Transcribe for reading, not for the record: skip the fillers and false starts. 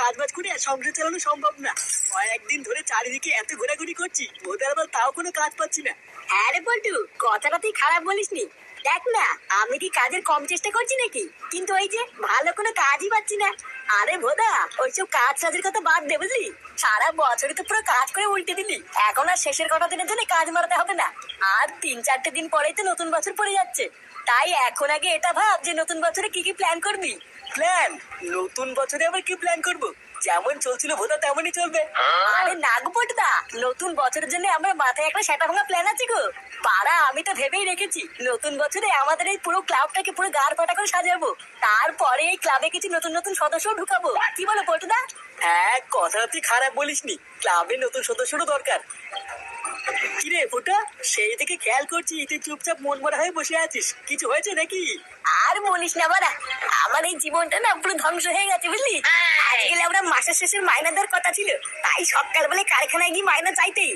কাজ বাজ করে আর সংসার চালানো সম্ভব না। কয়েকদিন ধরে চারিদিকে এত ঘোরাঘুরি করছি, ওদের আবার তাও কোনো কাজ পাচ্ছি না। হ্যাঁ রে পল্টু, কথাটা তুই খারাপ বলিসনি। দেখ না, আমি কি কাজের কম চেষ্টা করছি নাকি? কিন্তু ওই যে ভালো কোনো কাজই পাচ্ছি না। আরে ভোদা, ওইসব কাজ সাজের কথা বাদ দে, বুঝলি? সারা বছরে তো পুরো কাজ করে উল্টে দিলি। এখন আর শেষের কটা দিনের জন্য কাজ মারাতে হবে না। আর 3-4 দিন পরেই তো নতুন বছর পড়ে যাচ্ছে। তাই এখন আগে এটা ভাব যে নতুন বছরে কি কি প্ল্যান করবি। প্ল্যান? নতুন বছরে আবার কি প্ল্যান করব? যেমন চলছিল ভোদা তেমনই চলবে। আরে না গো পটুদা, নতুন বছরের জন্য আমার মাথায় একটা সেটা ভাঙা প্ল্যান আছে গো। পাড়া, আমি তো ভেবেই রেখেছি নতুন বছরে আমাদের এই পুরো ক্লাবটাকে পুরো গাড় পাটা করে সাজাবো। তারপরে এই ক্লাবে কিছু নতুন নতুন সদস্য ঢুকাবো। কি বলো পটুদা? হ্যাঁ, কথাটা তুই খারাপ বলিসনি। ক্লাবে নতুন সদস্যরও দরকার। কিরে ফুটা, সেই থেকে খেয়াল করছি তুই চুপচাপ মন মরা হয়ে বসে আছিস। কিছু হয়েছে নাকি? আর বলিস না বাড়া, আমার এই জীবনটা না পুরো ধ্বংস হয়ে গেছে, বুঝলি? আজকে আমরা মাসের শেষের মাইনা দেওয়ার কথা ছিল, তাই সকালবেলায় কারখানায় গিয়ে মাইনা চাইতেই